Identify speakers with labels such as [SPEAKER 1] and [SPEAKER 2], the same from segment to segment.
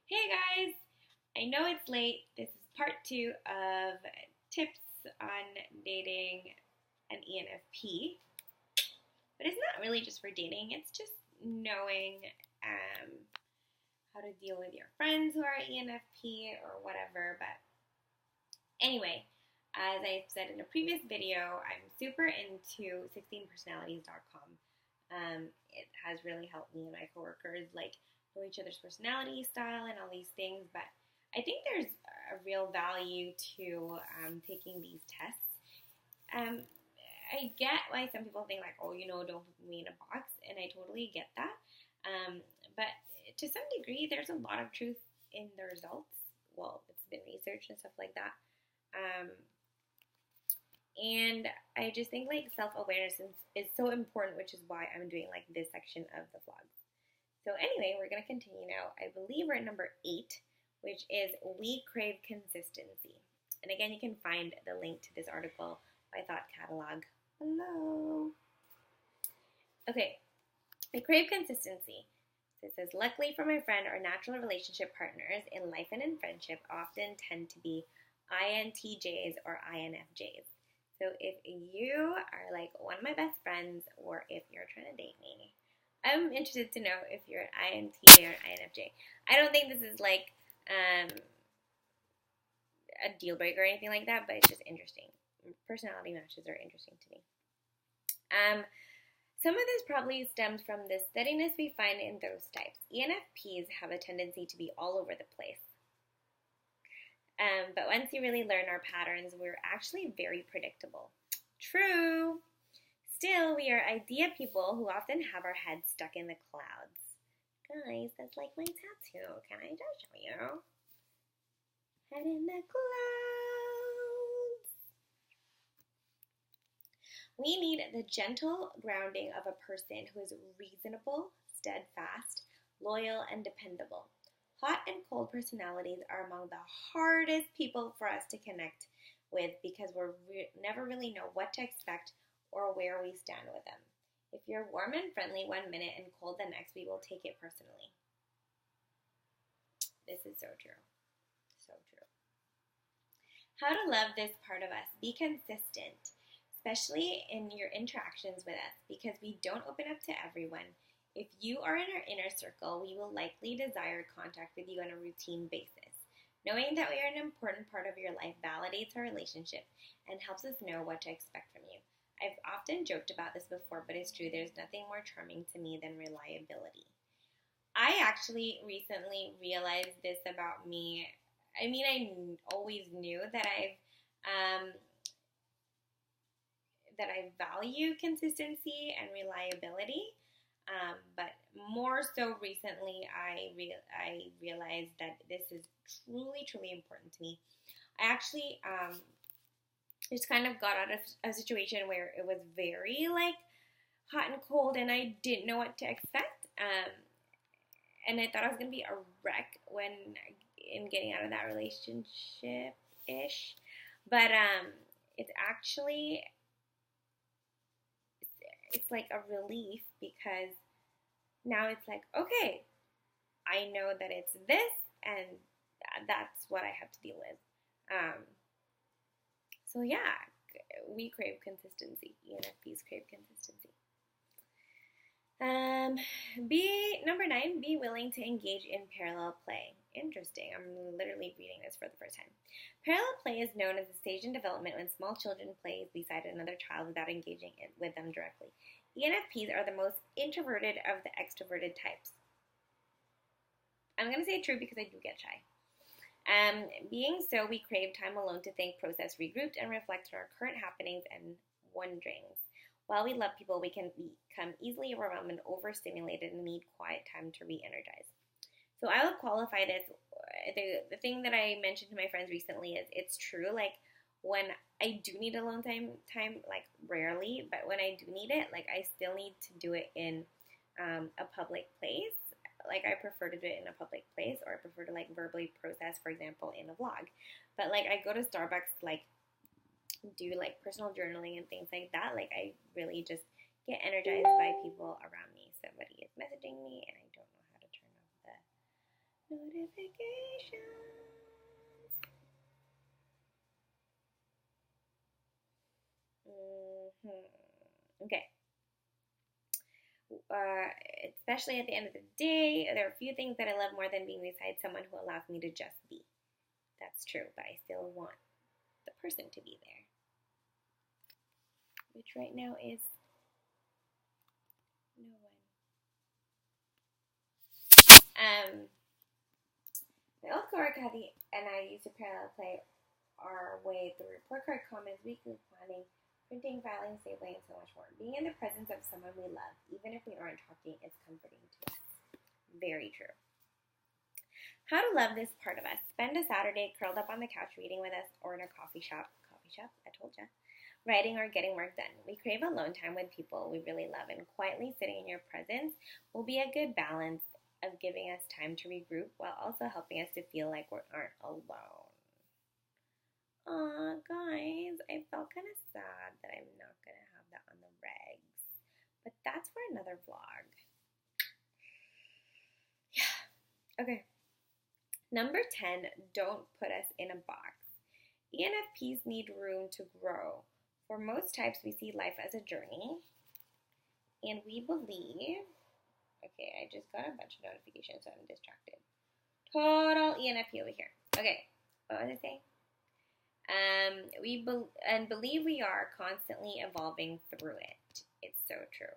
[SPEAKER 1] Hey guys! I know it's late. This is part two of tips on dating an ENFP, but it's not really just for dating, it's just knowing um, how to deal with your friends who are ENFP or whatever. But anyway, as I said in a previous video, I'm super into 16personalities.com. It has really helped me and my coworkers know each other's personality style and all these things. But I think there's a real value to taking these tests. Um, I get why some people think don't put me in a box, and I totally get that. But to some degree, there's a lot of truth in the results. Well, it's been researched and stuff like that. And I just think self-awareness is so important, which is why I'm doing this section of the vlog. So anyway, we're going to continue now. I believe we're at number 8, which is we crave consistency. And again, you can find the link to this article by Thought Catalog below. Okay, I crave consistency. So it says, luckily for my friend, our natural relationship partners in life and in friendship often tend to be INTJs or INFJs. So if you are one of my best friends, or if you're trying to date me, I'm interested to know if you're an INTJ or an INFJ. I don't think this is a deal breaker or anything like that, but it's just interesting. Personality matches are interesting to me. Some of this probably stems from the steadiness we find in those types. ENFPs have a tendency to be all over the place. But once you really learn our patterns, we're actually very predictable. True. Still, we are idea people who often have our heads stuck in the clouds. Guys, that's like my tattoo. Can I just show you? Head in the clouds. We need the gentle grounding of a person who is reasonable, steadfast, loyal, and dependable. Hot and cold personalities are among the hardest people for us to connect with because we never really know what to expect or where we stand with them. If you're warm and friendly one minute and cold the next, we will take it personally. This is so true. So true. How to love this part of us. Be consistent, especially in your interactions with us, because we don't open up to everyone. If you are in our inner circle, we will likely desire contact with you on a routine basis. Knowing that we are an important part of your life validates our relationship and helps us know what to expect from you. I've often joked about this before, but it's true. There's nothing more charming to me than reliability. I actually recently realized this about me. I mean, I always knew that I value consistency and reliability. But more so recently, I realized that this is truly, truly important to me. I actually just kind of got out of a situation where it was very hot and cold, and I didn't know what to expect. And I thought I was gonna be a wreck in getting out of that relationship ish. But it's actually it's like a relief, because now it's okay, I know that it's this, and that's what I have to deal with. So yeah, we crave consistency. ENFPs crave consistency. Number 9, be willing to engage in parallel play. Interesting. I'm literally reading this for the first time. Parallel play is known as a stage in development when small children play beside another child without engaging with them directly. ENFPs are the most introverted of the extroverted types. I'm going to say true because I do get shy. Being so, we crave time alone to think, process, regroup, and reflect on our current happenings and wonderings. While we love people, we can become easily overwhelmed and overstimulated and need quiet time to re-energize. So I would qualify this. The thing that I mentioned to my friends recently is it's true. When I do need alone time, rarely, but when I do need it, I still need to do it in a public place. I prefer to do it in a public place, or I prefer to verbally process, for example, in a vlog. But I go to Starbucks, do personal journaling and things like that. I really just get energized by people around me. Somebody is messaging me and I don't know how to turn off Notifications. Okay. Especially at the end of the day, there are a few things that I love more than being beside someone who allows me to just be. That's true, but I still want the person to be there, which right now is no one. My old coworker Kathy and I used to parallel play our way through report card comments, weekly planning, printing, filing, stabling, and so much more. Being in the presence of someone we love, even if we aren't talking, is comforting to us. Very true. How to love this part of us. Spend a Saturday curled up on the couch reading with us or in a coffee shop, I told ya, writing or getting work done. We crave alone time with people we really love, and quietly sitting in your presence will be a good balance of giving us time to regroup while also helping us to feel like we aren't alone. Aw, guys, I felt kind of sad that I'm not going to have that on the regs, but that's for another vlog. Yeah, okay. Number 10, don't put us in a box. ENFPs need room to grow. For most types, we see life as a journey, and we believe, okay, I just got a bunch of notifications, so I'm distracted. Total ENFP over here. Okay, what was I saying? We believe we are constantly evolving through it. It's so true.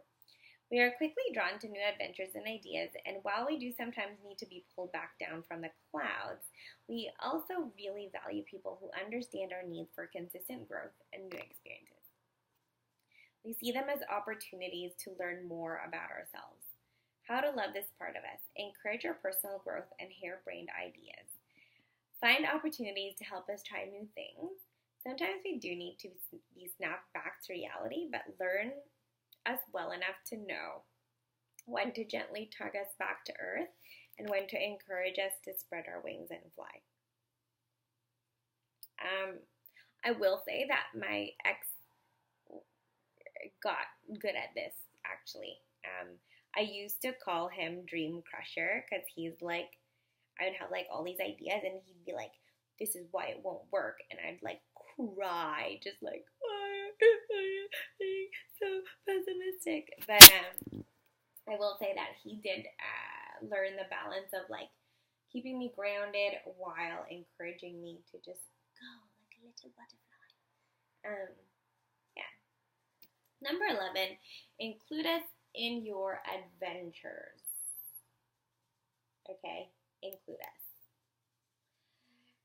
[SPEAKER 1] We are quickly drawn to new adventures and ideas, and while we do sometimes need to be pulled back down from the clouds, we also really value people who understand our need for consistent growth and new experiences. We see them as opportunities to learn more about ourselves. How to love this part of us. Encourage our personal growth and harebrained ideas. Find opportunities to help us try new things. Sometimes we do need to be snapped back to reality, but learn us well enough to know when to gently tug us back to earth and when to encourage us to spread our wings and fly. I will say that my ex got good at this, actually. I used to call him Dream Crusher because he's like, I would have like all these ideas and he'd be like, this is why it won't work. And I'd like cry, just like, why am I so pessimistic? But I will say that he did learn the balance of like keeping me grounded while encouraging me to just go like a little butterfly. Yeah. Number 11, include us in your adventures. Okay, include us.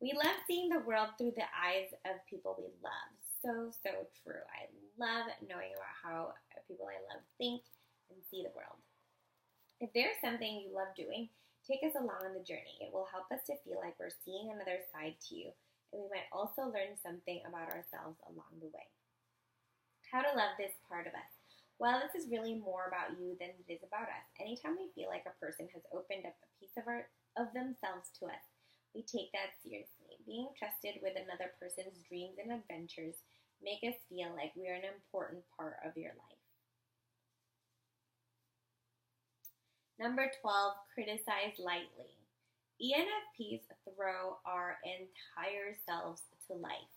[SPEAKER 1] We love seeing the world through the eyes of people we love. So true. I love knowing about how people I love think and see the world. If there's something you love doing, take us along on the journey. It will help us to feel like we're seeing another side to you, and we might also learn something about ourselves along the way. How to love this part of us. Well, this is really more about you than it is about us. Anytime we feel like a person has opened up a piece of themselves to us, we take that seriously. Being trusted with another person's dreams and adventures make us feel like we are an important part of your life. Number 12, criticize lightly. ENFPs throw our entire selves to life.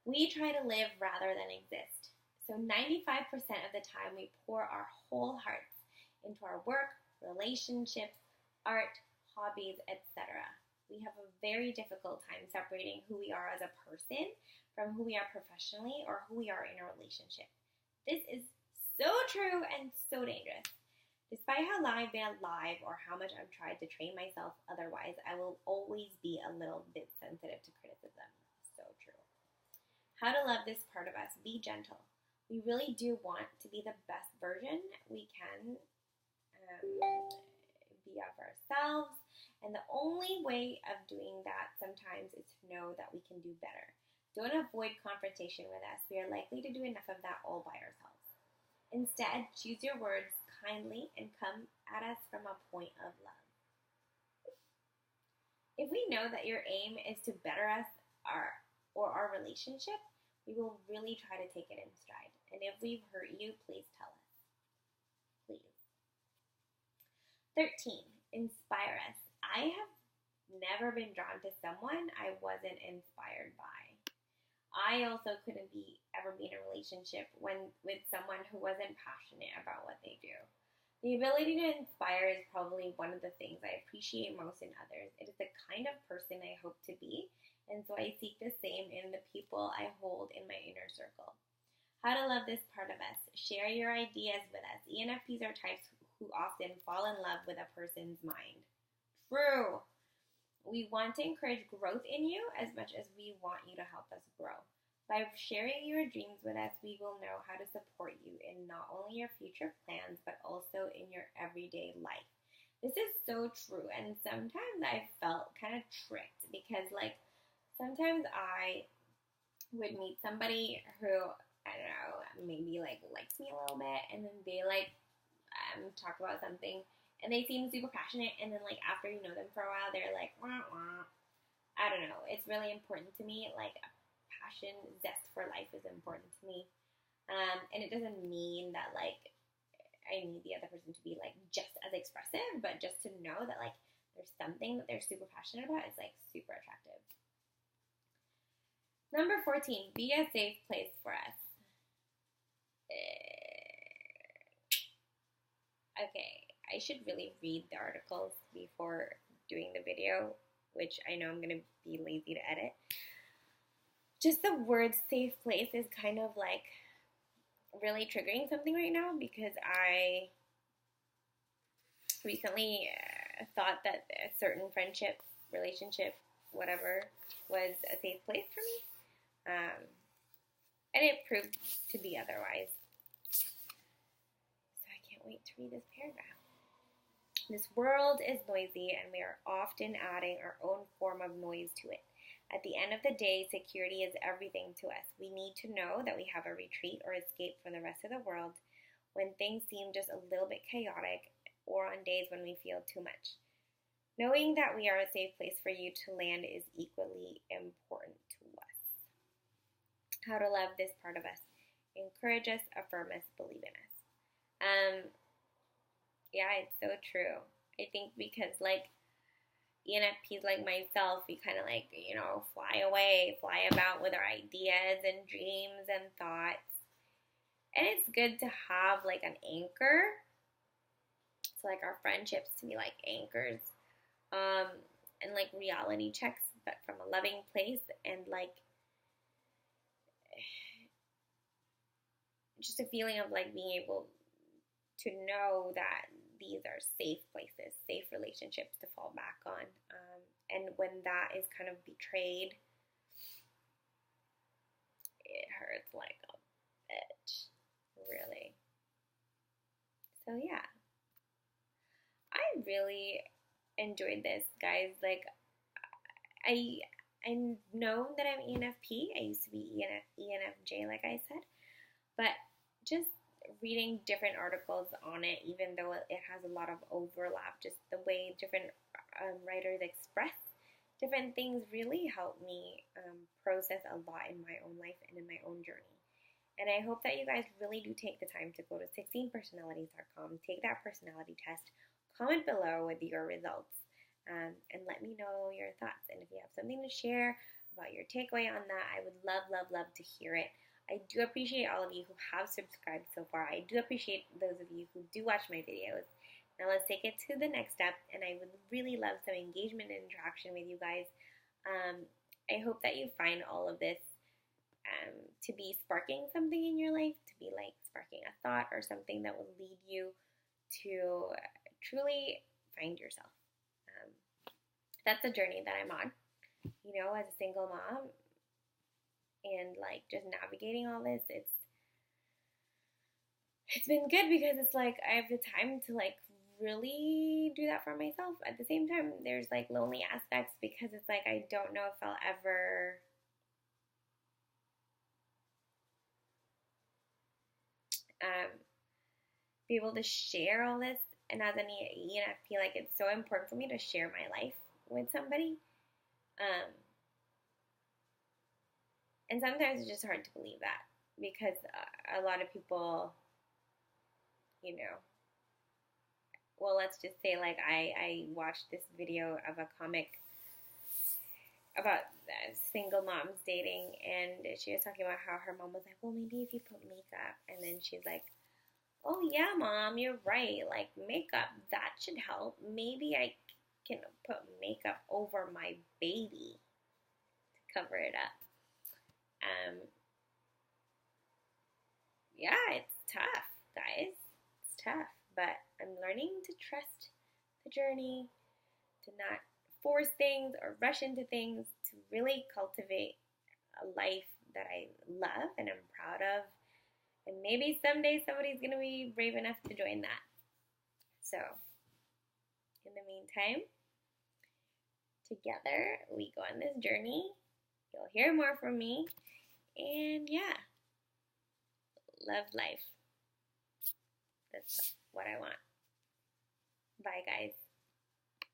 [SPEAKER 1] We try to live rather than exist. So 95% of the time we pour our whole hearts into our work, relationships, art, hobbies, etc. We have a very difficult time separating who we are as a person from who we are professionally or who we are in a relationship. This is so true and so dangerous. Despite how long I've been alive or how much I've tried to train myself otherwise, I will always be a little bit sensitive to criticism. So true. How to love this part of us. Be gentle. We really do want to be the best version we can be of ourselves. And the only way of doing that sometimes is to know that we can do better. Don't avoid confrontation with us. We are likely to do enough of that all by ourselves. Instead, choose your words kindly and come at us from a point of love. If we know that your aim is to better us or our relationship, we will really try to take it in stride. And if we've hurt you, please tell us. Please. 13. Inspire us. I I have never been drawn to someone I wasn't inspired by. I also couldn't ever be in a relationship with someone who wasn't passionate about what they do. The ability to inspire is probably one of the things I appreciate most in others. It is the kind of person I hope to be, and so I seek the same in the people I hold in my inner circle. How to love this part of us. Share your ideas with us. ENFPs are types who often fall in love with a person's mind. True. We want to encourage growth in you as much as we want you to help us grow. By sharing your dreams with us, we will know how to support you in not only your future plans, but also in your everyday life. This is so true, and sometimes I felt kind of tricked because, like, sometimes I would meet somebody who, I don't know, maybe, like, likes me a little bit, and then they, like, talk about something, and they seem super passionate, and then, like, after you know them for a while, they're like, wah, wah. I don't know. It's really important to me. Like, passion, zest for life is important to me. And it doesn't mean that, like, I need the other person to be, like, just as expressive, but just to know that, like, there's something that they're super passionate about is, like, super attractive. Number 14, be a safe place for us. Okay, I should really read the articles before doing the video, which I know I'm going to be lazy to edit. Just the word safe place is kind of like really triggering something right now because I recently thought that a certain friendship, relationship, whatever, was a safe place for me. And it proved to be otherwise. Wait to read this paragraph. This world is noisy, and we are often adding our own form of noise to it. At the end of the day, security is everything to us. We need to know that we have a retreat or escape from the rest of the world when things seem just a little bit chaotic or on days when we feel too much. Knowing that we are a safe place for you to land is equally important to us. How to love this part of us. Encourage us, affirm us, believe in us. Yeah, it's so true. I think because, like, ENFPs like myself, we kind of, like, you know, fly away, fly about with our ideas and dreams and thoughts. And it's good to have, like, an anchor. So, like, our friendships to be, like, anchors. And, like, reality checks, but from a loving place. And, like, just a feeling of, like, being able to know that these are safe places, safe relationships to fall back on. And when that is kind of betrayed, it hurts like a bitch, really. So yeah, I really enjoyed this, guys. Like, I know that I'm ENFP. I used to be ENFJ, like I said, but just reading different articles on it, even though it has a lot of overlap, just the way different writers express different things really helped me process a lot in my own life and in my own journey. And I hope that you guys really do take the time to go to 16personalities.com, take that personality test, comment below with your results, and let me know your thoughts. And if you have something to share about your takeaway on that, I would love, love, love to hear it. I do appreciate all of you who have subscribed so far. I do appreciate those of you who do watch my videos. Now let's take it to the next step, and I would really love some engagement and interaction with you guys. I hope that you find all of this to be sparking something in your life, to be like sparking a thought or something that will lead you to truly find yourself. That's the journey that I'm on, you know, as a single mom. And, like, just navigating all this, it's been good because it's, like, I have the time to, like, really do that for myself. At the same time, there's, like, lonely aspects because it's, like, I don't know if I'll ever be able to share all this. And as an ENFP, like, it's so important for me to share my life with somebody. And sometimes it's just hard to believe that because a lot of people, you know, well, let's just say like I watched this video of a comic about single moms dating, and she was talking about how her mom was like, well, maybe if you put makeup, and then she's like, oh yeah, mom, you're right, like makeup, that should help. Maybe I can put makeup over my baby to cover it up. Yeah, it's tough, guys. It's tough, but I'm learning to trust the journey, to not force things or rush into things, to really cultivate a life that I love and am proud of. And maybe someday somebody's going to be brave enough to join that. So, in the meantime, together we go on this journey. You'll hear more from me. And yeah, love life. That's what I want. Bye, guys.